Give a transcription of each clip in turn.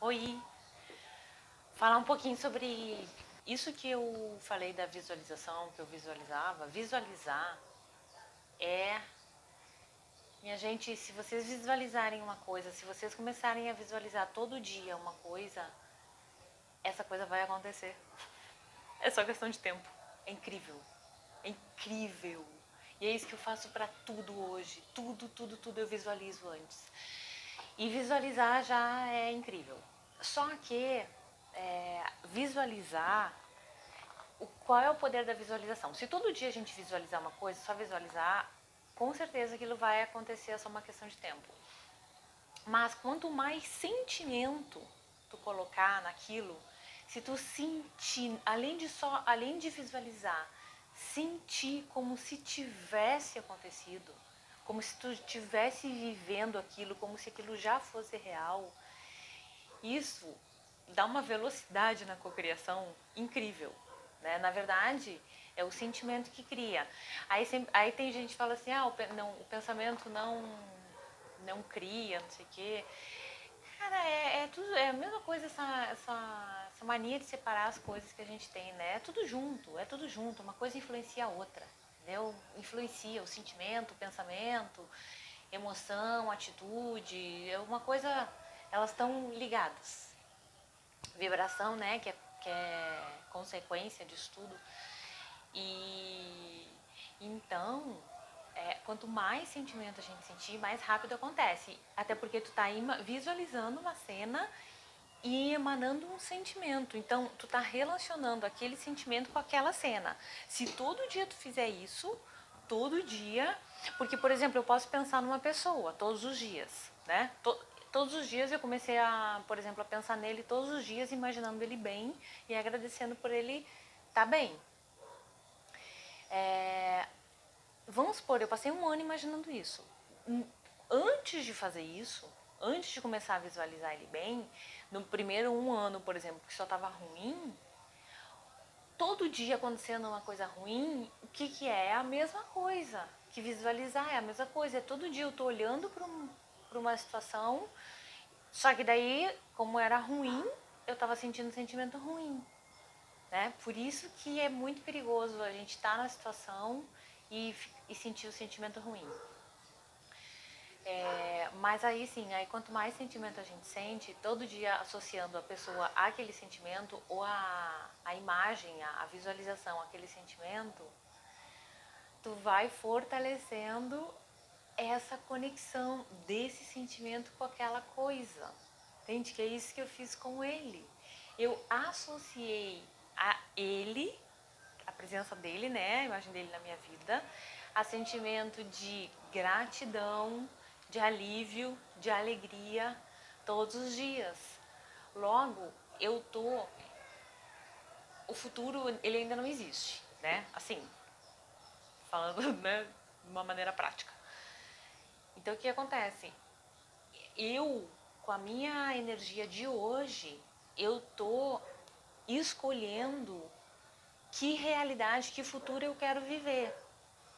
Oi, falar um pouquinho sobre isso que eu falei da visualização, que eu visualizava. Visualizar é, minha gente, se vocês visualizarem uma coisa, se vocês começarem a visualizar todo dia uma coisa, essa coisa vai acontecer. É só questão de tempo. É incrível. É incrível. E é isso que eu faço para tudo hoje. Tudo eu visualizo antes. E visualizar já é incrível. Só que visualizar, qual é o poder da visualização? Se todo dia a gente visualizar uma coisa, só visualizar, com certeza aquilo vai acontecer, é só uma questão de tempo. Mas quanto mais sentimento tu colocar naquilo, se tu sentir, além de visualizar, sentir como se tivesse acontecido, como se tu estivesse vivendo aquilo, como se aquilo já fosse real, isso dá uma velocidade na cocriação incrível, né? Na verdade, é o sentimento que cria. Aí tem gente que fala assim, o pensamento não cria, não sei o quê. Cara, é a mesma coisa essa mania de separar as coisas que a gente tem, né? É tudo junto, uma coisa influencia a outra, entendeu? Influencia o sentimento, o pensamento, emoção, atitude, é uma coisa, elas estão ligadas. Vibração, né, que é consequência disso tudo. E então, quanto mais sentimento a gente sentir, mais rápido acontece. Até porque tu tá visualizando uma cena e emanando um sentimento. Então, tu tá relacionando aquele sentimento com aquela cena. Se todo dia tu fizer isso, todo dia, porque, por exemplo, eu posso pensar numa pessoa todos os dias, né? Todos os dias eu comecei a, por exemplo, a pensar nele todos os dias, imaginando ele bem e agradecendo por ele estar bem. Vamos supor, eu passei um ano imaginando isso. Antes de fazer isso, antes de começar a visualizar ele bem, no primeiro um ano, por exemplo, que só estava ruim, todo dia acontecendo uma coisa ruim, o que é? É a mesma coisa. Que visualizar é a mesma coisa. É todo dia eu tô olhando para uma situação, só que daí, como era ruim, eu tava sentindo um sentimento ruim. Né? Por isso que é muito perigoso a gente estar na situação e sentir o sentimento ruim. Mas aí sim, aí quanto mais sentimento a gente sente, todo dia associando a pessoa àquele sentimento ou a imagem, a visualização àquele sentimento, tu vai fortalecendo essa conexão desse sentimento com aquela coisa. Entende? Que é isso que eu fiz com ele. Eu associei a ele, a presença dele, né, a imagem dele na minha vida, a sentimento de gratidão, de alívio, de alegria todos os dias. Logo, eu tô o futuro, ele ainda não existe, né? Assim, falando, né, de uma maneira prática. Então o que acontece? Eu, com a minha energia de hoje, eu tô escolhendo que realidade, que futuro eu quero viver,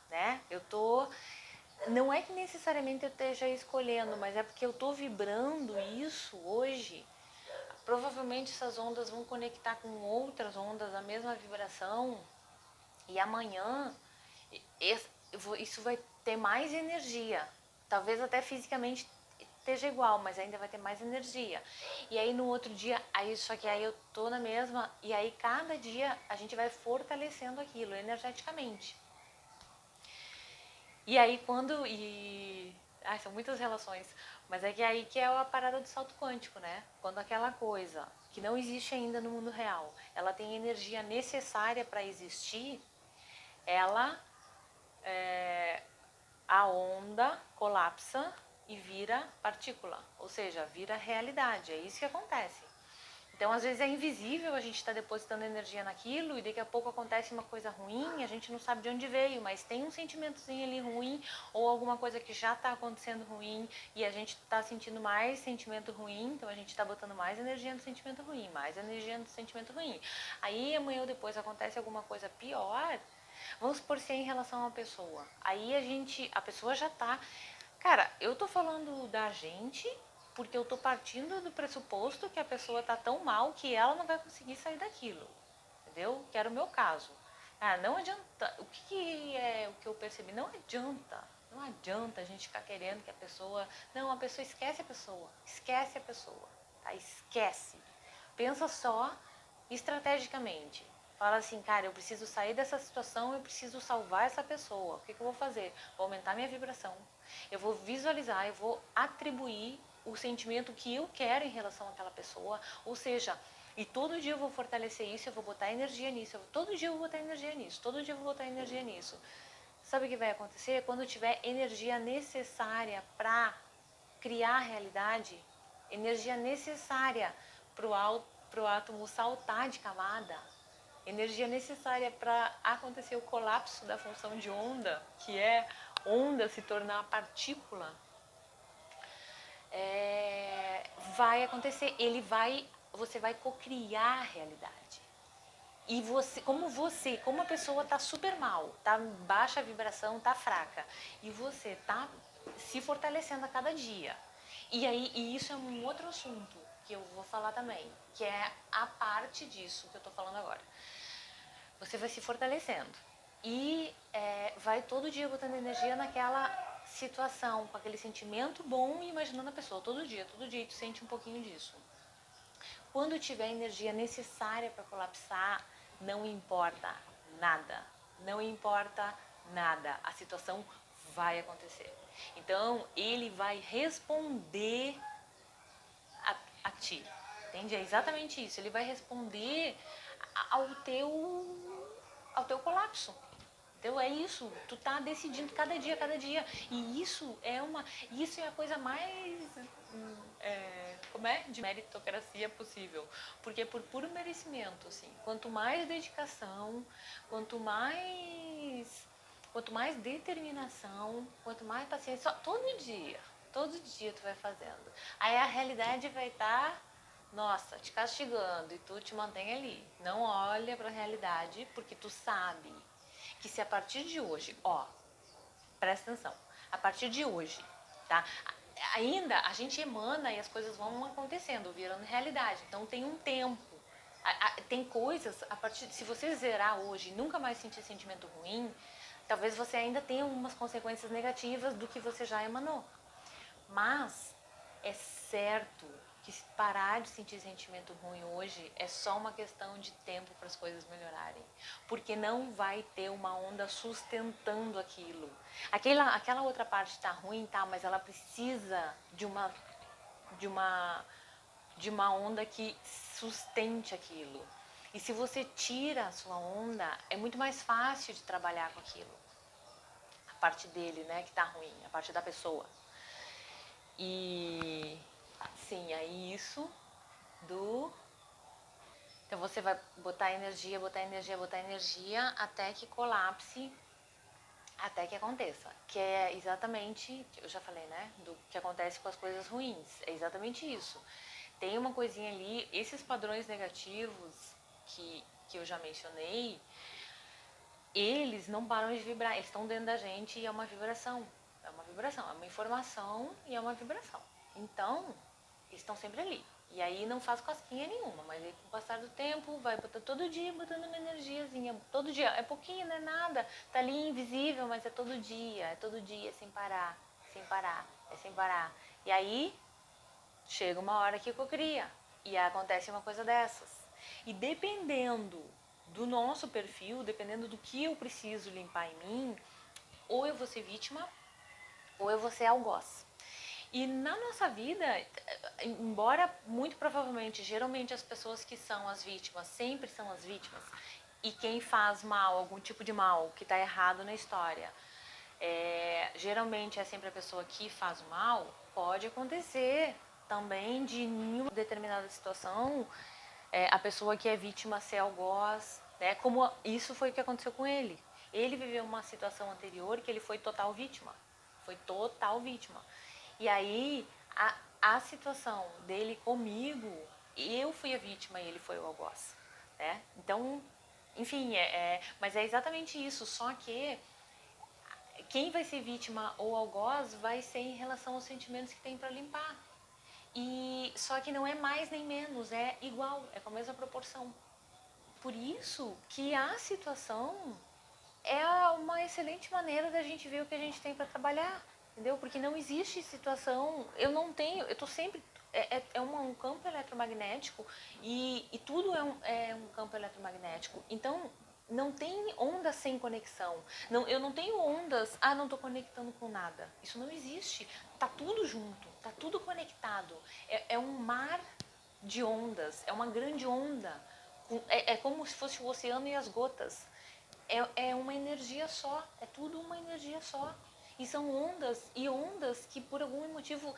né? Eu tô, não é que necessariamente eu esteja escolhendo, mas é porque eu tô vibrando isso hoje. Provavelmente essas ondas vão conectar com outras ondas da mesma vibração e amanhã isso vai ter mais energia. Talvez até fisicamente esteja igual, mas ainda vai ter mais energia. E aí no outro dia, só que aí eu tô na mesma, e aí cada dia a gente vai fortalecendo aquilo energeticamente. E aí quando. São muitas relações. Mas é que aí que é a parada do salto quântico, né? Quando aquela coisa que não existe ainda no mundo real, ela tem energia necessária para existir, ela. A onda colapsa e vira partícula, ou seja, vira realidade. É isso que acontece. Então, às vezes é invisível, a gente está depositando energia naquilo e daqui a pouco acontece uma coisa ruim, a gente não sabe de onde veio, mas tem um sentimentozinho ali ruim ou alguma coisa que já está acontecendo ruim e a gente está sentindo mais sentimento ruim, então a gente está botando mais energia no sentimento ruim, mais energia no sentimento ruim. Aí amanhã ou depois acontece alguma coisa pior, vamos supor se é em relação a uma pessoa. Aí a pessoa já tá. Cara, eu tô falando da gente porque eu tô partindo do pressuposto que a pessoa tá tão mal que ela não vai conseguir sair daquilo, entendeu? Que era o meu caso. Ah, não adianta, o que é o que eu percebi? Não adianta a gente ficar querendo que a pessoa, não, a pessoa esquece a pessoa, tá? Esquece. Pensa só estrategicamente. Fala assim, cara, eu preciso sair dessa situação, eu preciso salvar essa pessoa. O que eu vou fazer? Vou aumentar minha vibração. Eu vou visualizar, eu vou atribuir o sentimento que eu quero em relação àquela pessoa. Ou seja, e todo dia eu vou fortalecer isso, eu vou botar energia nisso. Todo dia eu vou botar energia nisso, todo dia eu vou botar energia nisso. Sabe o que vai acontecer? Quando tiver energia necessária para criar a realidade, energia necessária para o átomo saltar de camada, energia necessária para acontecer o colapso da função de onda, que é onda se tornar partícula, vai acontecer. Você vai cocriar a realidade. E como a pessoa tá super mal, tá baixa vibração, tá fraca, e você tá se fortalecendo a cada dia. E isso é um outro assunto que eu vou falar também, que é a parte disso que eu tô falando agora. Você vai se fortalecendo e vai todo dia botando energia naquela situação, com aquele sentimento bom e imaginando a pessoa todo dia, e tu sente um pouquinho disso. Quando tiver energia necessária para colapsar, não importa nada. Não importa nada. A situação vai acontecer. Então, ele vai responder a ti. Entende? É exatamente isso. Ele vai responder ao teu colapso. Então é isso, tu tá decidindo cada dia, cada dia. E isso é a coisa mais como é? De meritocracia possível. Porque é por puro merecimento, assim. Quanto mais dedicação, quanto mais determinação, quanto mais paciência, todo dia tu vai fazendo. Aí a realidade vai estar, nossa, te castigando e tu te mantém ali. Não olha para a realidade, porque tu sabe que se a partir de hoje, presta atenção, a partir de hoje, tá? Ainda a gente emana e as coisas vão acontecendo, virando realidade. Então tem um tempo. Tem coisas, se você zerar hoje e nunca mais sentir sentimento ruim, talvez você ainda tenha algumas consequências negativas do que você já emanou. Mas é certo que se parar de sentir sentimento ruim hoje é só uma questão de tempo para as coisas melhorarem. Porque não vai ter uma onda sustentando aquilo. Aquela outra parte está ruim, tá, mas ela precisa de uma onda que sustente aquilo. E se você tira a sua onda, é muito mais fácil de trabalhar com aquilo. A parte dele, né, que está ruim, a parte da pessoa. E sim, aí isso do... Então você vai botar energia até que colapse, até que aconteça. Que é exatamente, eu já falei, né? Do que acontece com as coisas ruins. É exatamente isso. Tem uma coisinha ali, esses padrões negativos que eu já mencionei, eles não param de vibrar, eles estão dentro da gente e é uma vibração. É uma vibração, é uma informação e é uma vibração. Então, eles estão sempre ali. E aí não faz cosquinha nenhuma, mas aí com o passar do tempo vai botando todo dia, botando uma energiazinha, todo dia, é pouquinho, não é nada, tá ali invisível, mas é todo dia, sem parar, sem parar. E aí chega uma hora que cocria e acontece uma coisa dessas. E dependendo do nosso perfil, dependendo do que eu preciso limpar em mim, ou eu vou ser vítima, ou eu vou ser algoz. E na nossa vida, embora muito provavelmente, geralmente as pessoas que são as vítimas sempre são as vítimas, e quem faz mal, algum tipo de mal, que está errado na história, geralmente é sempre a pessoa que faz o mal, pode acontecer também de em uma determinada situação, a pessoa que é vítima ser algoz, né? Como isso foi o que aconteceu com ele. Ele viveu uma situação anterior que ele foi total vítima. E aí, a situação dele comigo, eu fui a vítima e ele foi o algoz, né? Então, enfim, mas é exatamente isso, só que quem vai ser vítima ou algoz vai ser em relação aos sentimentos que tem para limpar. E só que não é mais nem menos, é igual, é com a mesma proporção. Por isso que a situação é uma excelente maneira da gente ver o que a gente tem para trabalhar, entendeu? Porque não existe situação, eu não tenho, eu tô sempre, um campo eletromagnético e tudo é um campo eletromagnético. Então, não tem ondas sem conexão. Não, eu não tenho ondas, não estou conectando com nada. Isso não existe. Tá tudo junto, tá tudo conectado. É um mar de ondas, é uma grande onda. É como se fosse o oceano e as gotas. É uma energia só, é tudo uma energia só. E são ondas, e ondas que por algum motivo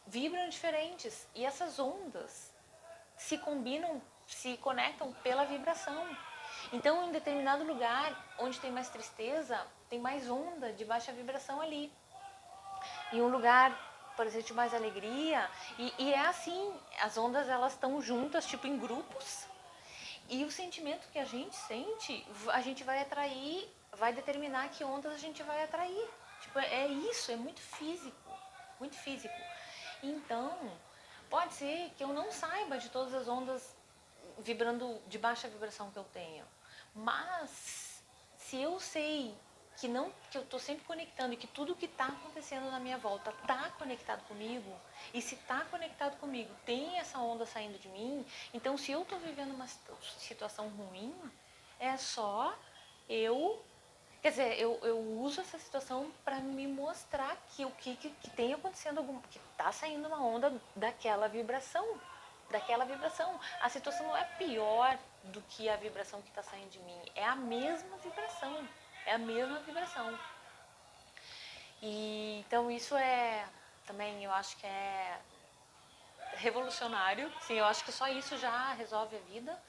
vibram diferentes. E essas ondas se combinam, se conectam pela vibração. Então, em determinado lugar onde tem mais tristeza, tem mais onda de baixa vibração ali. Em um lugar, por exemplo, de mais alegria, e é assim, as ondas elas estão juntas, tipo em grupos, e o sentimento que a gente sente, a gente vai atrair, vai determinar que ondas a gente vai atrair. Tipo, é isso, é muito físico, muito físico. Então, pode ser que eu não saiba de todas as ondas vibrando de baixa vibração que eu tenho, mas se eu sei que não, que eu estou sempre conectando e que tudo que está acontecendo na minha volta está conectado comigo, e se está conectado comigo tem essa onda saindo de mim, então se eu estou vivendo uma situação ruim, é só eu, quer dizer, eu uso essa situação para me mostrar que o que tem acontecendo, que está saindo uma onda daquela vibração, daquela vibração. A situação não é pior do que a vibração que está saindo de mim, é a mesma vibração, é a mesma vibração. E então isso também eu acho que é revolucionário. Sim, eu acho que só isso já resolve a vida.